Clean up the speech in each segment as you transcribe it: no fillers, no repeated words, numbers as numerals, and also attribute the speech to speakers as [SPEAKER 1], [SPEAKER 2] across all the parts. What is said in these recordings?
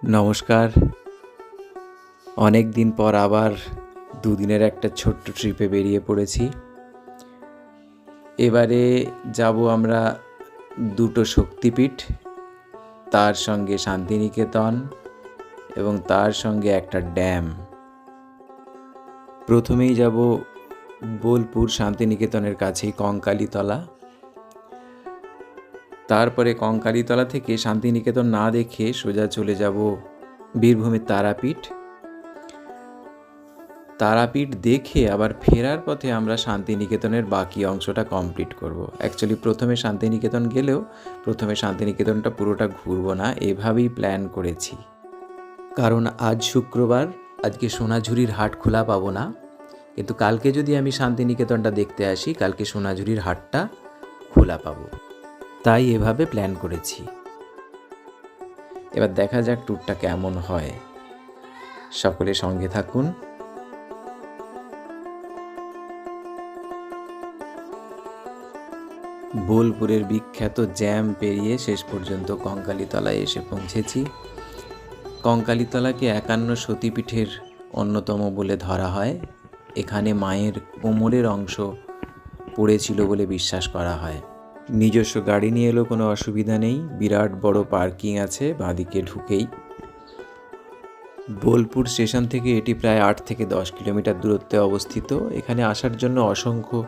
[SPEAKER 1] নমস্কার। অনেক দিন পর আবার দুদিনের একটা ছোট্ট ট্রিপে বেরিয়ে পড়েছি। এবারে যাব আমরা দুটো শক্তিপীঠ, তার সঙ্গে শান্তিনিকেতন এবং তার সঙ্গে একটা ড্যাম। প্রথমেই যাব বোলপুর শান্তিনিকেতনের কাছেই কঙ্কালীতলা। তারপরে কঙ্কালীতলা থেকে শান্তিনিকেতন না দেখে সোজা চলে যাব বীরভূমের তারাপীঠ। তারাপীঠ দেখে আবার ফেরার পথে আমরা শান্তিনিকেতনের বাকি অংশটা কমপ্লিট করব। অ্যাকচুয়ালি প্রথমে শান্তিনিকেতন গেলেও প্রথমে শান্তিনিকেতনটা পুরোটা ঘুরবো না, এভাবেই প্ল্যান করেছি। কারণ আজ শুক্রবার, আজকে সোনাঝুরির হাট খোলা পাবো না, কিন্তু কালকে যদি আমি শান্তিনিকেতনটা দেখতে আসি, কালকে সোনাঝুরির হাটটা খোলা পাবো, তাই এভাবে প্ল্যান করেছি। এবার দেখা যাক ট্যুরটা কেমন হয়। সকলে সঙ্গে থাকুন। বোলপুরের বিখ্যাত জ্যাম পেরিয়ে শেষ পর্যন্ত কঙ্কালীতলায় এসে পৌঁছেছি। কঙ্কালীতলাকে 51 সতীপীঠের অন্যতম বলে ধরা হয়। এখানে মায়ের কোমরের অংশ পড়েছিল বলে বিশ্বাস করা হয়। নিজস্ব গাড়ি নিয়ে এলেও কোনো অসুবিধা নেই, বিরাট বড় পার্কিং আছে বাঁদিকে ঢুকেই। বোলপুর স্টেশন থেকে এটি প্রায় 8 থেকে 10 কিলোমিটার দূরত্বে অবস্থিত। এখানে আসার জন্য অসংখ্য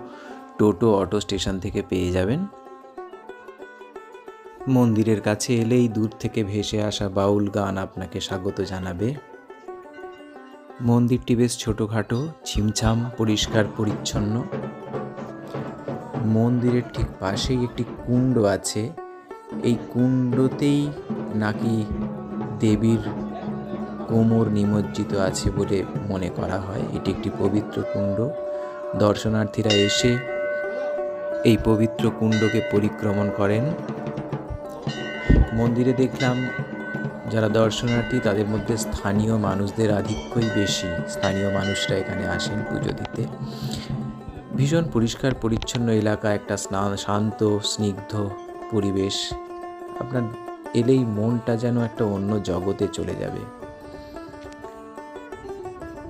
[SPEAKER 1] টোটো, অটো স্টেশন থেকে পেয়ে যাবেন। মন্দিরের কাছে এলেই দূর থেকে ভেসে আসা বাউল গান আপনাকে স্বাগত জানাবে। মন্দিরটি বেশ ছোটোখাটো, ছিমছাম, পরিষ্কার পরিচ্ছন্ন। মন্দিরের ঠিক পাশেই একটি কুণ্ড আছে। এই কুণ্ডতেই নাকি দেবীর কোমর নিমজ্জিত আছে বলে মনে করা হয়। এটি একটি পবিত্র কুণ্ড। দর্শনার্থীরা এসে এই পবিত্র কুণ্ডকে পরিক্রমণ করেন। মন্দিরে দেখলাম যারা দর্শনার্থী তাদের মধ্যে স্থানীয় মানুষদের আধিক্যই বেশি। স্থানীয় মানুষরা এখানে আসেন পুজো দিতে। ভীষণ পরিষ্কার পরিচ্ছন্ন এলাকা, একটা শান্ত স্নিগ্ধ পরিবেশ। আপনার এলেই মনটা যেন একটা অন্য জগতে চলে যাবে।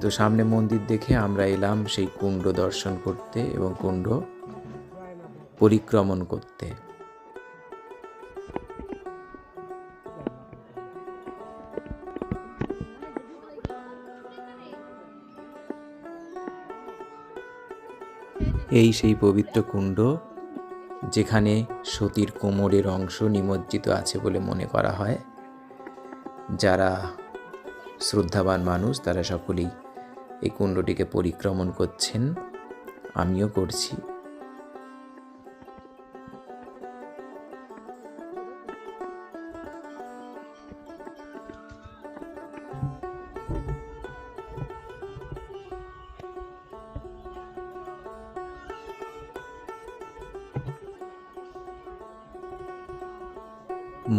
[SPEAKER 1] তো সামনে মন্দির দেখে আমরা এলাম সেই কুণ্ড দর্শন করতে এবং কুণ্ড পরিক্রমণ করতে। এই সেই পবিত্র কুণ্ড যেখানে সতীর কোমরের অংশ নিমজ্জিত আছে বলে মনে করা হয়। যারা শ্রদ্ধাবান মানুষ তারা সকলেই এই কুণ্ডটিকে পরিক্রমণ করছেন, আমিও করছি।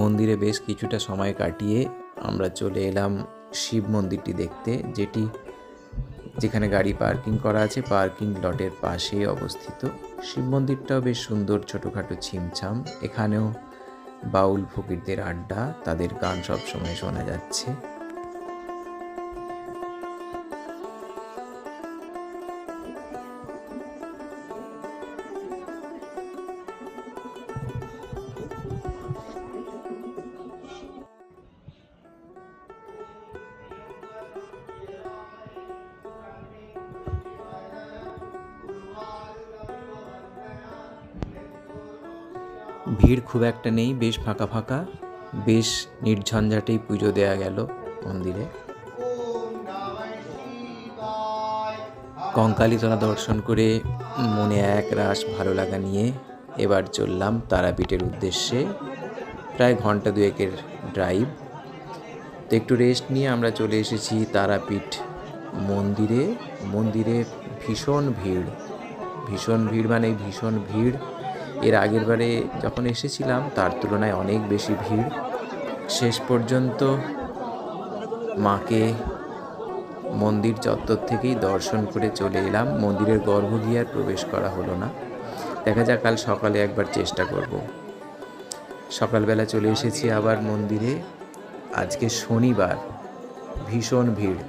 [SPEAKER 1] মন্দিরে বেশ কিছুটা সময় কাটিয়ে আমরা চলে এলাম শিব মন্দিরটি দেখতে, যেখানে গাড়ি পার্কিং করা আছে পার্কিং লটের পাশেই অবস্থিত। শিব মন্দিরটাও বেশ সুন্দর, ছোটোখাটো, ছিমছাম। এখানেও বাউল ফকিরদের আড্ডা, তাদের গান সবসময় শোনা যাচ্ছে। ভিড় খুব একটা নেই, বেশ ফাঁকা ফাঁকা, বেশ নির্ঝঞ্ঝাটেই পুজো দেয়া গেল মন্দিরে। কঙ্কালীতলা দর্শন করে মনে এক রাশ ভালো লাগা নিয়ে এবার চললাম তারাপীঠের উদ্দেশ্যে। প্রায় ঘন্টা দুয়েকের ড্রাইভ। তো একটু রেস্ট নিয়ে আমরা চলে এসেছি তারাপীঠ মন্দিরে। মন্দিরে ভীষণ ভিড়, মানে ভীষণ ভিড়। এর আগের বারে যখন এসেছিলাম তার তুলনায় অনেক বেশি ভিড়। শেষ পর্যন্ত মাকে মন্দির চত্বর থেকেই দর্শন করে চলে এলাম। মন্দিরের গর্ভগৃহে আর প্রবেশ করা হলো না। দেখা যাক কাল সকালে একবার চেষ্টা করব। সকালবেলা চলে এসেছি আবার মন্দিরে। আজকে শনিবার, ভীষণ ভিড়।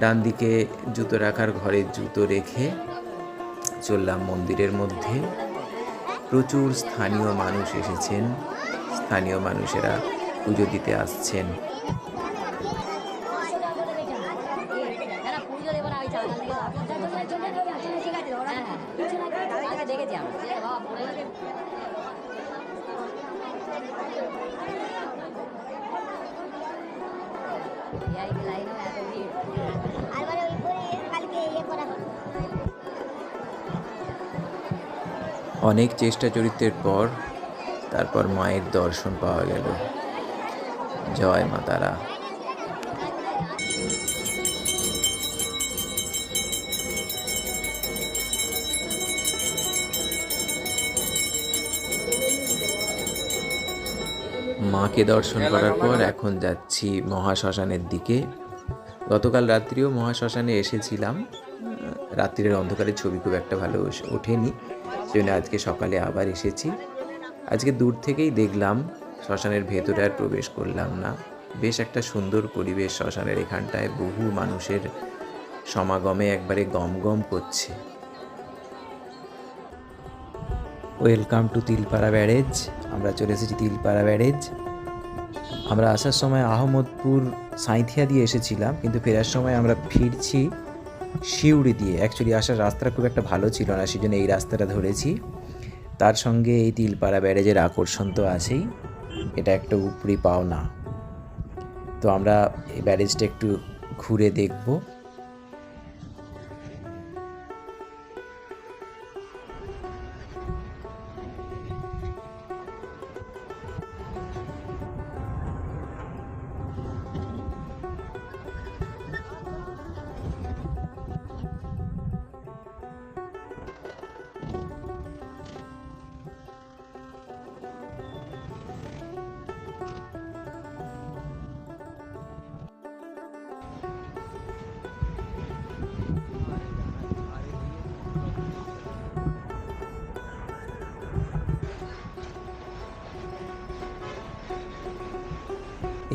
[SPEAKER 1] ডান দিকে জুতো রাখার ঘরে জুতো রেখে চললাম মন্দিরের মধ্যে। প্রচুর স্থানীয় মানুষ এসেছেন, স্থানীয় মানুষেরা পুজো দিতে আসছেন। অনেক চেষ্টা চরিত্রের পর তারপর মায়ের দর্শন পাওয়া গেল। জয় মা তারা। মাকে দর্শন করার পর এখন যাচ্ছি মহাশ্মশানের দিকে। গতকাল রাত্রিও মহাশ্মশানে এসেছিলাম, রাত্রির অন্ধকারে ছবি খুব একটা ভালো ওঠেনি, সেজন্য আজকে সকালে আবার এসেছি। আজকে দূর থেকেই দেখলাম, শ্মশানের ভেতরে আর প্রবেশ করলাম না। বেশ একটা সুন্দর পরিবেশ শ্মশানের এখানটায়, বহু মানুষের সমাগমে একবারে গমগম করছে। Welcome to Tilpara barrage. আমরা চলে এসেছি তিলপাড়া ব্যারেজ। আমরা আসার সময় আহমদপুর সাঁইথিয়া দিয়ে এসেছিলাম, কিন্তু ফেরার সময় আমরা ফিরছি শিউড়ি দিয়ে। অ্যাকচুয়ালি আসার রাস্তাটা খুব একটা ভালো ছিল না, সেই জন্য এই রাস্তাটা ধরেছি। তার সঙ্গে এই তিলপাড়া ব্যারেজের আকর্ষণ তো আছেই, এটা একটা উপরি পাওনা। তো আমরা এই ব্যারেজটা একটু ঘুরে দেখব।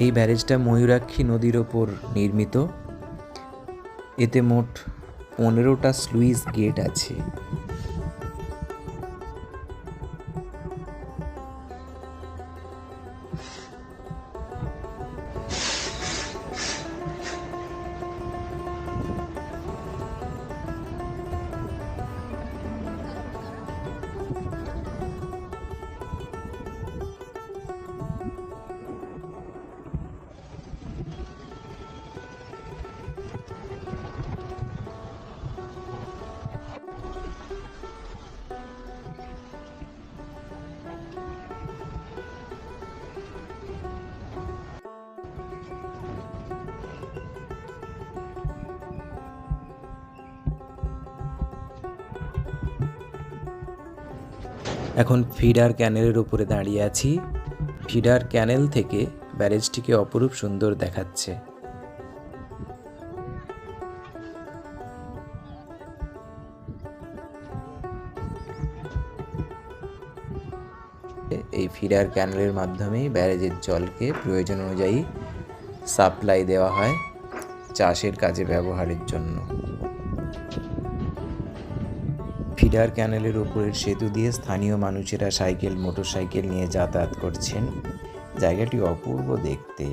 [SPEAKER 1] এই ব্যারেজটা ময়ূরাক্ষী নদীর ওপর নির্মিত। এতে মোট 15টা স্লুইস গেট আছে। এখন ফিডার ক্যানেলের উপরে দাঁড়িয়ে আছি। ফিডার ক্যানেল থেকে ব্যারেজটিকে অপরূপ সুন্দর দেখাচ্ছে। এই ফিডার ক্যানেলের মাধ্যমেই ব্যারেজের জলকে প্রয়োজন অনুযায়ী সাপ্লাই দেওয়া হয় চাষের কাজে ব্যবহারের জন্য। ফিডার ক্যানেলের উপরের সেতু দিয়ে স্থানীয় মানুষেরা সাইকেল, মোটরসাইকেল নিয়ে যাতায়াত করছেন। জায়গাটি অপূর্ব দেখতে।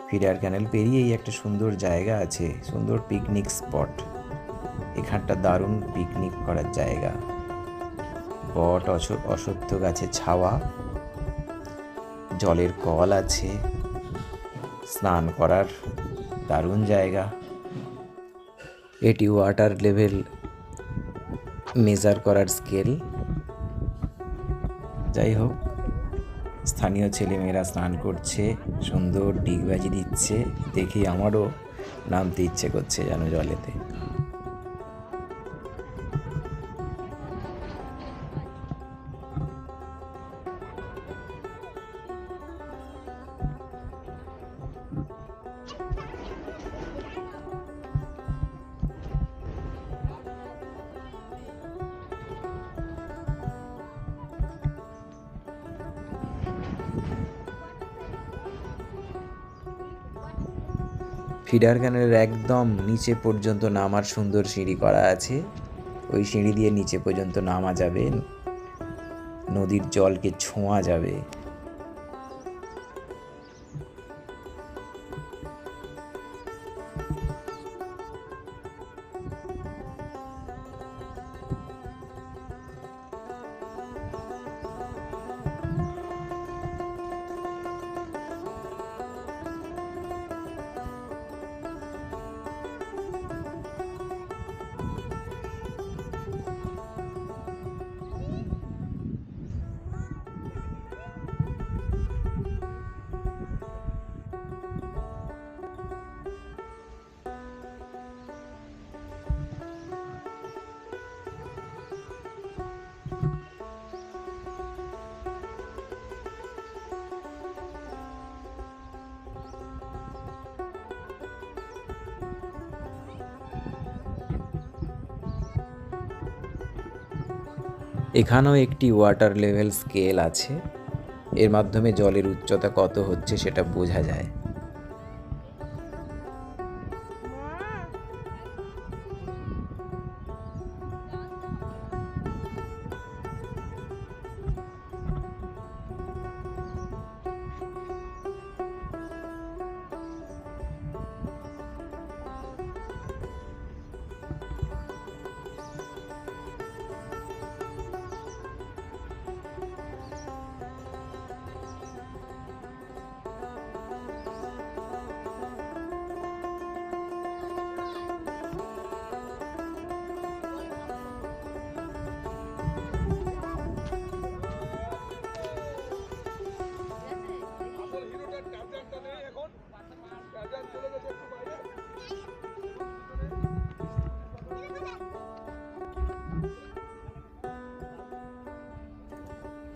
[SPEAKER 1] ফিডার ক্যানেল পেরিয়েই একটা সুন্দর জায়গা আছে, সুন্দর পিকনিক স্পট। এখানটা দারুণ পিকনিক করার জায়গা। বট, অশ্বত্থ গাছের ছাওয়া, জলের কল আছে, স্নান করার দারুণ জায়গা। এটি ওয়াটার লেভেল মেজার করার স্কেল। যাই হোক, স্থানীয় ছেলেমেয়েরা স্নান করছে, সুন্দর ডিগবাজি দিচ্ছে। দেখি আমারও নামতে ইচ্ছে করছে যেন জলেতে। ফিডার ক্যানেলের একদম নিচে পর্যন্ত নামার সুন্দর সিঁড়ি করা আছে। ওই সিঁড়ি দিয়ে নিচে পর্যন্ত নামা যাবে, নদীর জলকে ছোঁয়া যাবে। এখানেও একটি ওয়াটার লেভেল স্কেল আছে, এর মাধ্যমে জলের উচ্চতা কত হচ্ছে সেটা বোঝা যায়।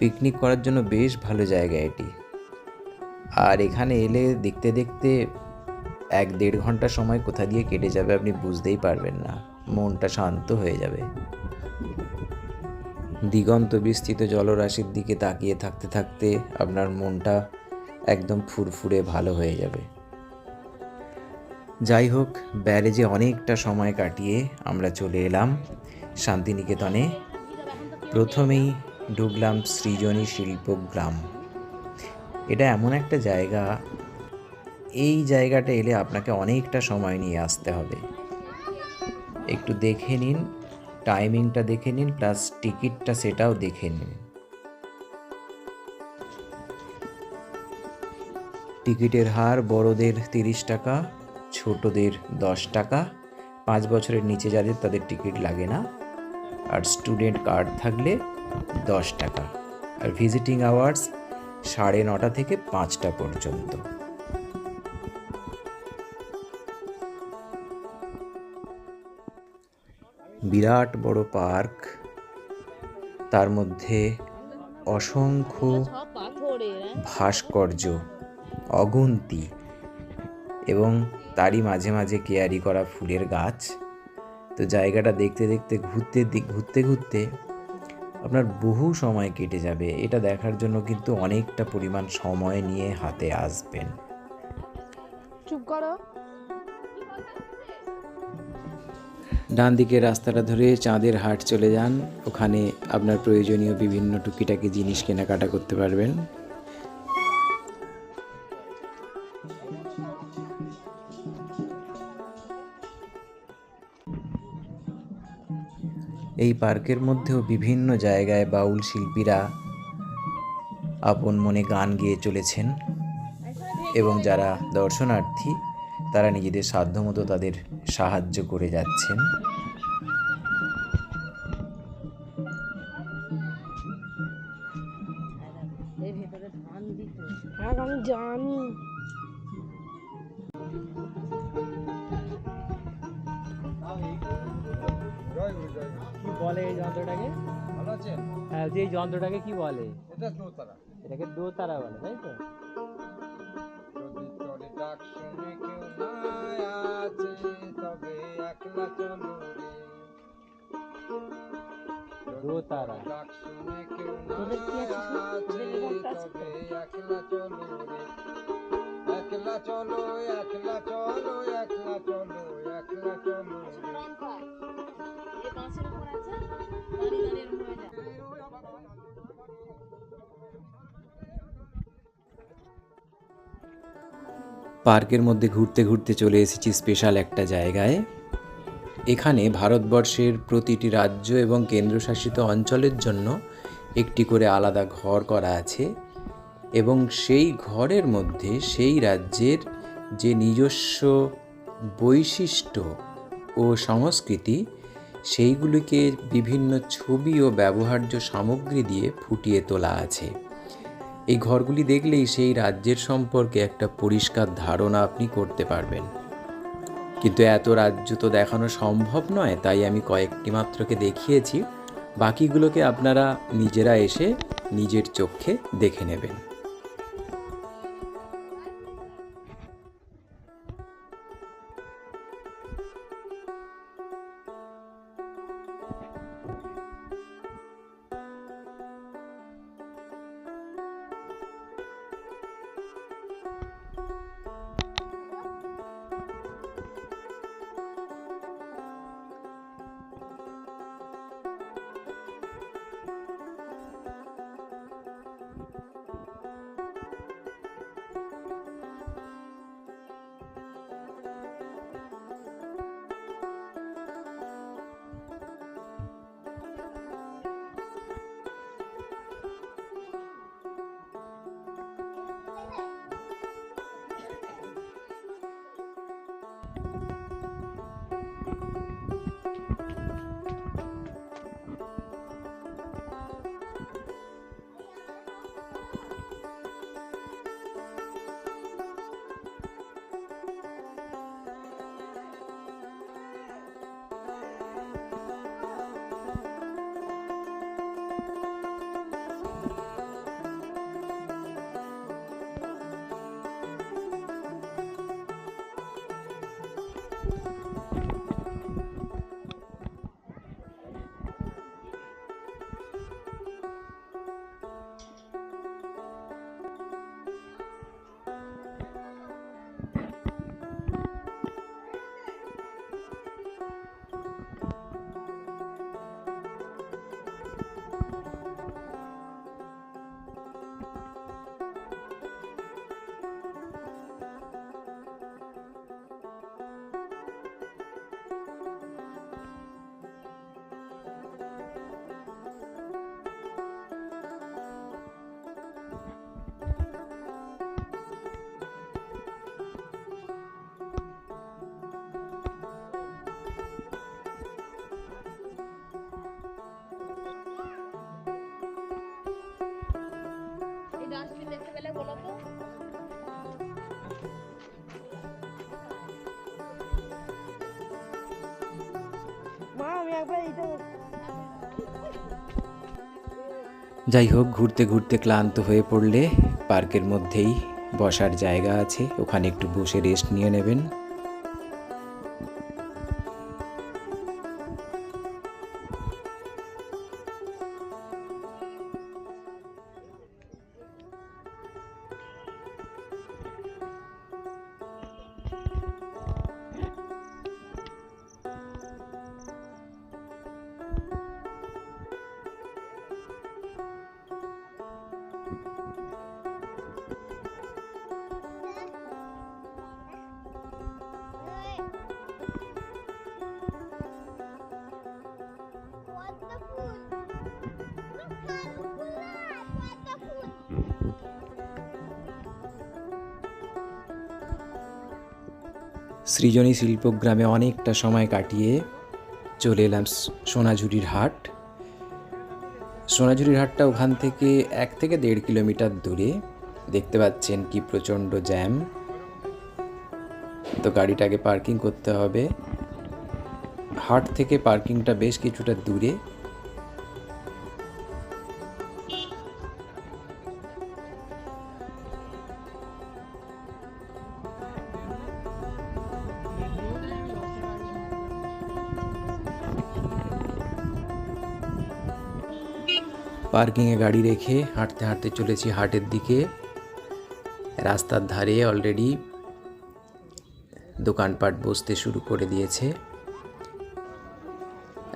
[SPEAKER 1] পিকনিক করার জন্য বেশ ভালো জায়গা এটি। আর এখানে এলে দেখতে দেখতে 1-1.5 ঘন্টা সময় কোথা দিয়ে কেটে যাবে আপনি বুঝতেই পারবেন না, মনটা শান্ত হয়ে যাবে। দিগন্ত বিস্তৃত জলরাশির দিকে তাকিয়ে থাকতে থাকতে আপনার মনটা একদম ফুরফুরে ভালো হয়ে যাবে। যাই হোক, ব্যারেজে অনেকটা সময় কাটিয়ে আমরা চলে এলাম শান্তিনিকেতনে। প্রথমেই ঢুকলাম সৃজনী শিল্পগ্রাম। এটা এমন একটা জায়গা, এই জায়গাটা এলে আপনাকে অনেকটা সময় নিয়ে আসতে হবে। একটু দেখে নিন, টাইমিংটা দেখে নিন, প্লাস টিকিটটা সেটাও দেখে নিন। টিকিটের হার বড়দের 30 টাকা, ছোটদের 10 টাকা। 5 বছরের নিচে যাদের তাদের টিকিট লাগে না, আর স্টুডেন্ট কার্ড থাকলে 10 টাকা। আর ভিজিটিং আওয়ার্স 9:30 থেকে 5টা পর্যন্ত। বিরাট বড় পার্ক, তার মধ্যে অসংখ্য ভাস্কর্য, অগুন্তি, এবং তারই মাঝে মাঝে কেয়ারি করা ফুলের গাছ। তো জায়গাটা দেখতে দেখতে ঘুরতে ঘুরতে আপনার বহু সময় কেটে যাবে। এটা দেখার জন্য কিন্তু অনেকটা পরিমাণ সময় নিয়ে হাতে আসবেন। চুপ করো। ডান দিকে রাস্তাটা ধরে চাঁদের হাট চলে যান, ওখানে আপনার প্রয়োজনীয় বিভিন্ন টুকিটাকি জিনিস কেনাকাটা করতে পারবেন। এই পার্কের মধ্যেও বিভিন্ন জায়গায় বাউল শিল্পীরা আপন মনে গান গেয়ে চলেছেন, এবং যারা দর্শনার্থী তারা নিজেদের সাধ্যমতো তাদের সাহায্য করে যাচ্ছেন। আমি জানি কি বলে এই যন্ত্রটাকে? ভালো আছেন? হ্যাঁ, যে যন্ত্রটাকে কি বলে? এটা দোতারা। এটাকে দোতারা বলে, তাই তো? যদি চলে ডাক শুনে কেউ না আছে, তবে একলা চলো রে। দোতারা ডাক শুনে কেউ না আছে, তবে একলা চলো রে। একলা চলো, একলা চলো, পার্কের মধ্যে ঘুরতে ঘুরতে চলে এসেছি স্পেশাল একটা জায়গায়। এখানে ভারতবর্ষের প্রতিটি রাজ্য এবং কেন্দ্রশাসিত অঞ্চলের জন্য একটি করে আলাদা ঘর করা আছে এবং সেই ঘরের মধ্যে সেই রাজ্যের যে নিজস্ব বৈশিষ্ট্য ও সংস্কৃতি সেইগুলিকে বিভিন্ন ছবি ও ব্যবহার্য সামগ্রী দিয়ে ফুটিয়ে তোলা আছে। এই ঘরগুলি দেখলেই সেই রাজ্যের সম্পর্কে একটা পরিষ্কার ধারণা আপনি করতে পারবেন। কিন্তু এত রাজ্য তো দেখানো সম্ভব নয়, তাই আমি কয়েকটি মাত্রকে দেখিয়েছি, বাকিগুলোকে আপনারা নিজেরা এসে নিজের চোখে দেখে নেবেন। যাই হোক, ঘুরতে ঘুরতে ক্লান্ত হয়ে পড়লে পার্কের মধ্যেই বসার জায়গা আছে, ওখানে একটু বসে রেস্ট নিয়ে নেবেন। সৃজনী শিল্পগ্রামে অনেকটা সময় কাটিয়ে চলে এলাম সোনাঝুরির হাট। সোনাঝুরির হাটটা ওখান থেকে 1 থেকে 1.5 কিলোমিটার দূরে। দেখতে পাচ্ছেন কি প্রচণ্ড জ্যাম, তো গাড়িটাকে পার্কিং করতে হবে। হাট থেকে পার্কিংটা বেশ কিছুটা দূরে। পার্কিংয়ে গাড়ি রেখে হাঁটতে হাঁটতে চলেছি হাটের দিকে। রাস্তার ধারে অলরেডি দোকানপাট বসতে শুরু করে দিয়েছে।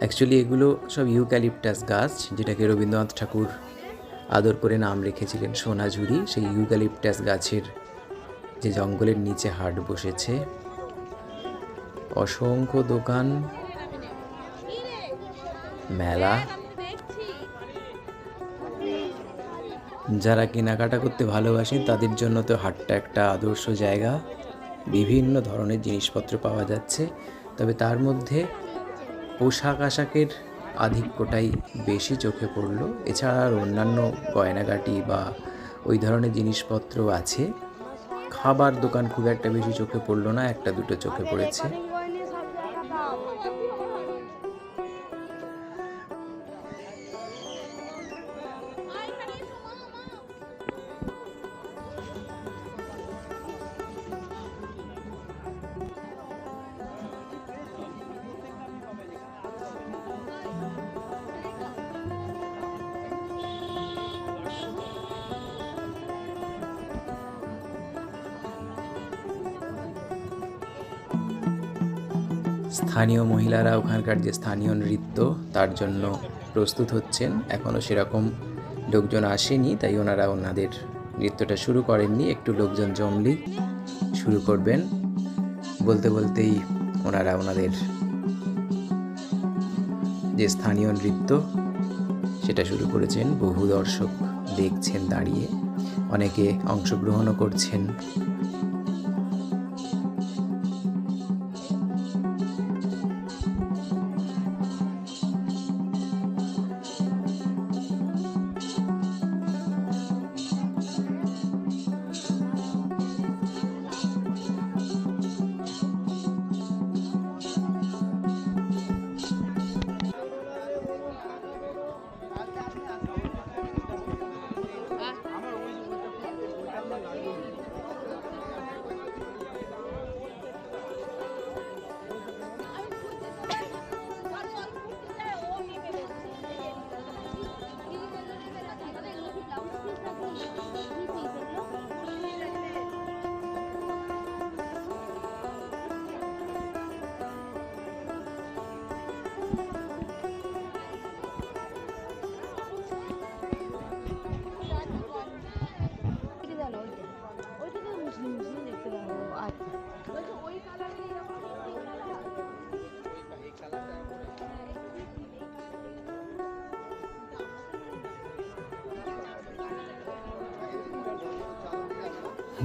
[SPEAKER 1] অ্যাকচুয়ালি এগুলো সব ইউক্যালিপটাস গাছ, যেটাকে রবীন্দ্রনাথ ঠাকুর আদর করে নাম রেখেছিলেন সোনাঝুরি। সেই ইউক্যালিপটাস গাছের যে জঙ্গলের নিচে হাট বসেছে, অসংখ্য দোকান, মেলা। যারা কেনাকাটা করতে ভালোবাসেন তাদের জন্য তো হাটটা একটা আদর্শ জায়গা। বিভিন্ন ধরনের জিনিসপত্র পাওয়া যাচ্ছে, তবে তার মধ্যে পোশাক আশাকের আধিক্যটাই বেশি চোখে পড়লো। এছাড়া আর অন্যান্য গয়নাগাটি বা ওই ধরনের জিনিসপত্র আছে। খাবার দোকান খুব একটা বেশি চোখে পড়লো না, একটা দুটো চোখে পড়েছে। স্থানীয় মহিলারা ওখানকার যে স্থানীয় নৃত্য তার জন্য প্রস্তুত হচ্ছেন। এখনও সেরকম লোকজন আসেনি, তাই ওনারা ওনাদের নৃত্যটা শুরু করেননি। একটু লোকজন জমলেই শুরু করবেন। বলতে বলতেই ওনারা ওনাদের যে স্থানীয় নৃত্য সেটা শুরু করেছেন। বহু দর্শক দেখছেন দাঁড়িয়ে, অনেকে অংশগ্রহণও করছেন।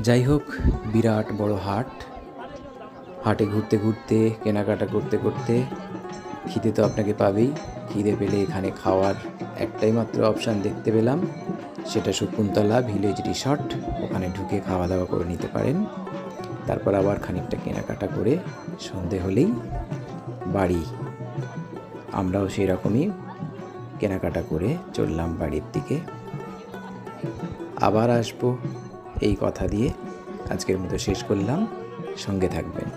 [SPEAKER 1] যাই হোক, বিরাট বড় হাট। হাটে ঘুরতে ঘুরতে, কেনাকাটা করতে করতে খিদে তো আপনাকে পাবেই। খিদে পেলে এখানে খাওয়ার একটাই মাত্র অপশান দেখতে পেলাম, সেটা শকুন্তলা ভিলেজ রিসর্ট। ওখানে ঢুকে খাওয়া দাওয়া করে নিতে পারেন। তারপর আবার খানিকটা কেনাকাটা করে সন্ধে হলেই বাড়ি। আমরাও সেই রকমই কেনাকাটা করে চললাম বাড়ির দিকে। আবার আসবো এই কথা দিয়ে আজকের মতো শেষ করলাম। সঙ্গে থাকবেন।